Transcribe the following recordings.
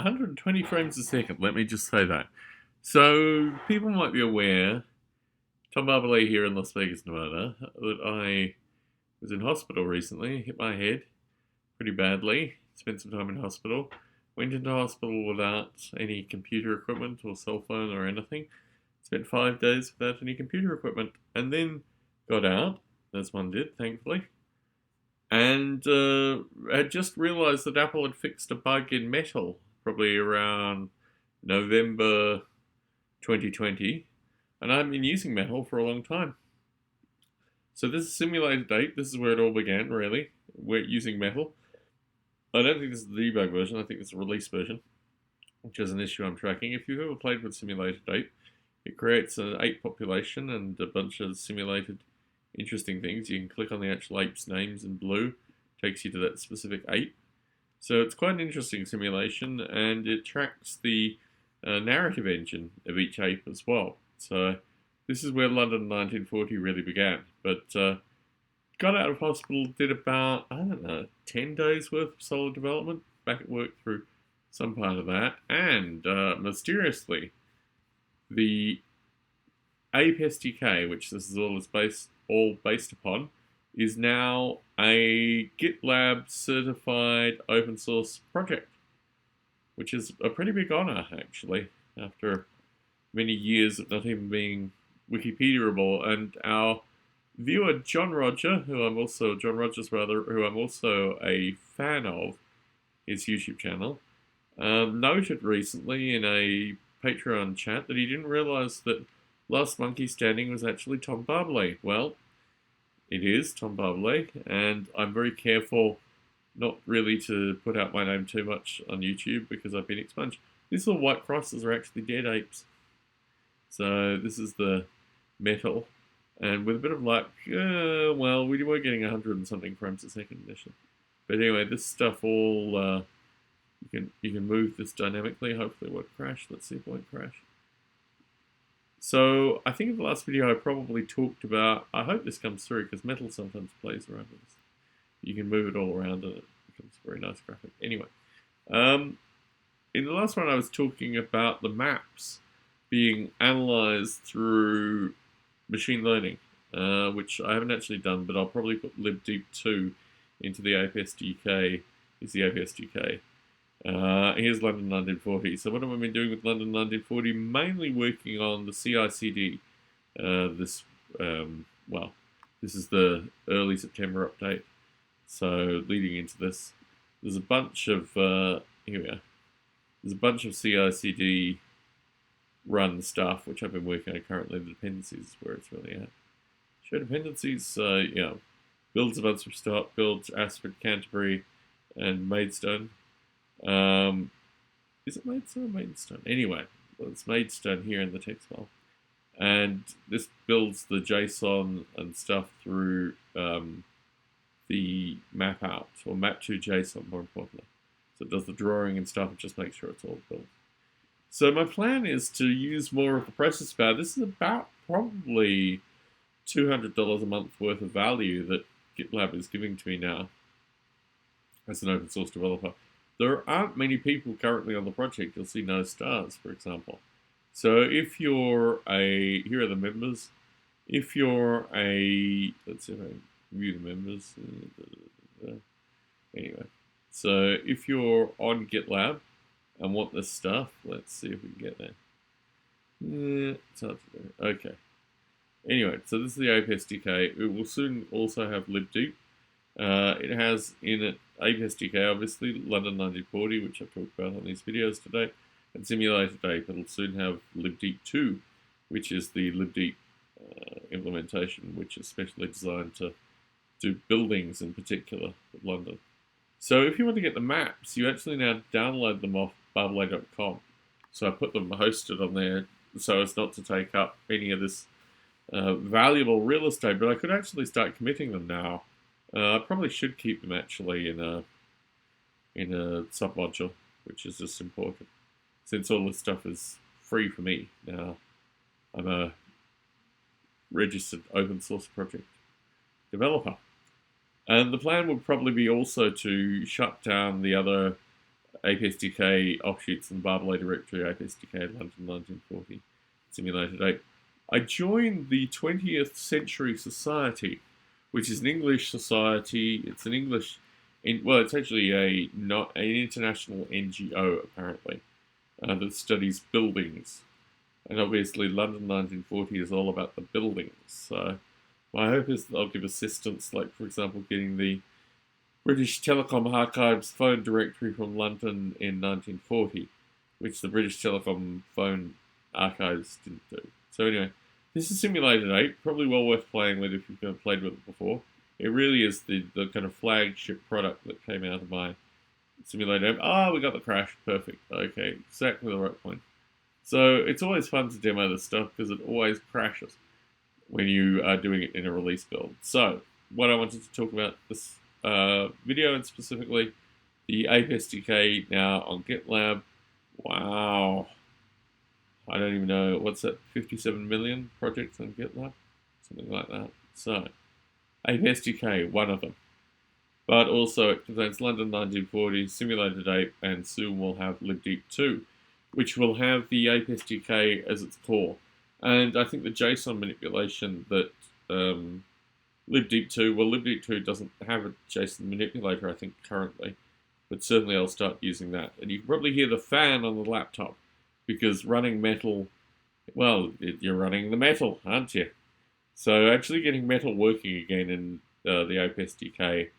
120 frames a second, let me just say that. So, people might be aware, Tom Barbalet here in Las Vegas, Nevada, that I was in hospital recently, hit my head pretty badly, spent some time in hospital, went into hospital without any computer equipment or cell phone or anything, spent 5 days without any computer equipment, and then got out, as one did, thankfully, and had just realized that Apple had fixed a bug in Metal, probably around November 2020, and I've been using Metal for a long time. So this is simulated date. This is where it all began, really. We're using Metal. I don't think this is the debug version. I think it's a release version, which is an issue I'm tracking. If you've ever played with simulated ape, it creates an ape population and a bunch of simulated interesting things. You can click on the actual ape's names in blue, takes you to that specific ape. So it's quite an interesting simulation, and it tracks the narrative engine of each ape as well. So this is where London 1940 really began. But got out of hospital, did about, I don't know, 10 days worth of solid development, back at work through some part of that, and mysteriously, the Ape SDK, which this is all based upon, is now a GitLab certified open source project, which is a pretty big honor, actually, after many years of not even being Wikipediaable. And our viewer John Rogers, who I'm also a fan of his YouTube channel, noted recently in a Patreon chat that he didn't realize that Last Monkey Standing was actually Tom Barbalet. Well, it is Tom Barbalet, and I'm very careful not really to put out my name too much on YouTube because I've been expunged. These little white crosses are actually dead apes. So this is the Metal, and with a bit of luck, well, we were getting 100 and something frames a second initially. But anyway, this stuff all, you can move this dynamically. Hopefully it won't crash. Let's see if it won't crash. So I think in the last video I probably talked about, I hope this comes through because Metal sometimes plays around with this. You can move it all around and it becomes a very nice graphic. Anyway, in the last one I was talking about the maps being analyzed through machine learning, which I haven't actually done, but I'll probably put libdeep2 into the Ape SDK. Is the Ape SDK. Here's London 1940. So what have I been doing with London 1940? Mainly working on the CI/CD. This is the early September update. So leading into this, there's a bunch of here we are. There's a bunch of CI/CD run stuff which I've been working on currently. The dependencies is where it's really at. Show dependencies. Builds a bunch of stuff. Builds Aspen, Canterbury, and Maidstone. Is it Maidstone or Maidstone? Anyway, well, it's Maidstone here in the text file. And this builds the JSON and stuff through the map out, or map2JSON more importantly. So it does the drawing and stuff and just makes sure it's all built. So my plan is to use more of the process power. This is about probably $200 a month worth of value that GitLab is giving to me now as an open source developer. There aren't many people currently on the project. You'll see no stars, for example. So if you're here are the members. If you're let's see if I view the members. Anyway, so if you're on GitLab and want this stuff, let's see if we can get there. It's hard to do. Okay. Anyway, so this is the Ape SDK. It will soon also have libdeep. It has in it Ape SDK, obviously, London 1940, which I've talked about on these videos today, and Simulated Ape. It'll soon have libdeep2, which is the libdeep implementation, which is specially designed to do buildings in particular of London. So if you want to get the maps, you actually now download them off barbalet.com. So I put them hosted on there so as not to take up any of this valuable real estate, but I could actually start committing them now. I probably should keep them actually in a submodule, which is just important, since all this stuff is free for me now. I'm a registered open source project developer, and the plan would probably be also to shut down the other APSDK offshoots and Barbalay Directory, APSDK London 1940, Simulated Ape. I joined the 20th Century Society, which is an English society. It's an English, it's actually an international NGO apparently that studies buildings, and obviously London 1940 is all about the buildings. So my hope is that they'll give assistance, like for example, getting the British Telecom Archives phone directory from London in 1940, which the British Telecom phone archives didn't do. So anyway, this is Simulated Ape, probably well worth playing with if you've never played with it before. It really is the kind of flagship product that came out of my Simulated Ape. We got the crash, perfect. Okay, exactly the right point. So it's always fun to demo this stuff because it always crashes when you are doing it in a release build. So what I wanted to talk about this video, and specifically the Ape SDK now on GitLab. Wow. I don't even know, what's that, 57 million projects on GitLab? Something like that. So, Ape SDK, one of them. But also it contains London 1940, Simulated Ape, and soon we'll have libdeep 2, which will have the Ape SDK as its core. And I think the JSON manipulation that libdeep 2, well, libdeep 2 doesn't have a JSON manipulator, I think, currently. But certainly I'll start using that. And you can probably hear the fan on the laptop, because running Metal, well, you're running the Metal, aren't you? So actually getting Metal working again in the Ape SDK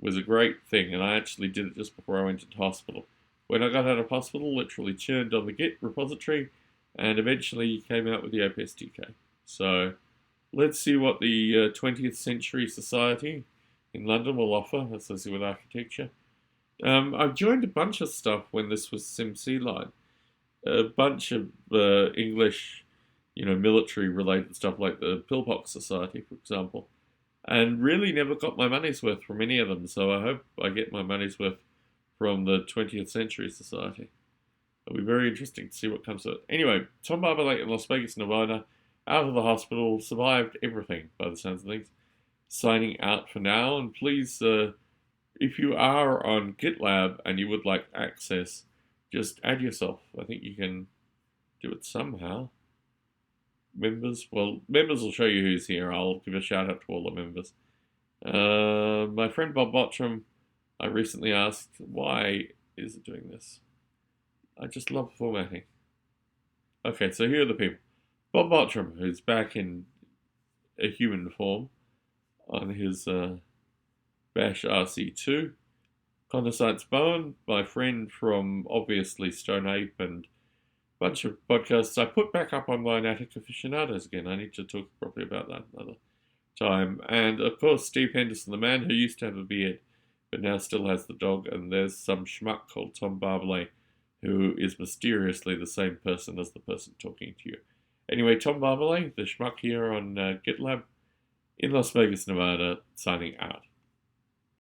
was a great thing, and I actually did it just before I went into hospital. When I got out of hospital, literally churned on the Git repository, and eventually came out with the Ape SDK. So let's see what the 20th Century Society in London will offer associated with architecture. I've joined a bunch of stuff when this was SimCline. A bunch of English, military-related stuff like the Pillbox Society, for example, and really never got my money's worth from any of them, so I hope I get my money's worth from the 20th Century Society. It'll be very interesting to see what comes of it. Anyway, Tom Barbalay in Las Vegas, Nevada, out of the hospital, survived everything, by the sounds of things. Signing out for now, and please, if you are on GitLab and you would like access, just add yourself. I think you can do it somehow. Members will show you who's here. I'll give a shout out to all the members. My friend Bob Bottram, I recently asked, why is it doing this? I just love formatting. Okay, so here are the people. Bob Bottram, who's back in a human form on his Bash RC2. Condescience Bowen, my friend from obviously Stone Ape and a bunch of podcasts. I put back up online Attic Aficionados again. I need to talk properly about that another time. And of course, Steve Henderson, the man who used to have a beard but now still has the dog. And there's some schmuck called Tom Barbalay who is mysteriously the same person as the person talking to you. Anyway, Tom Barbalay, the schmuck here on GitLab in Las Vegas, Nevada, signing out.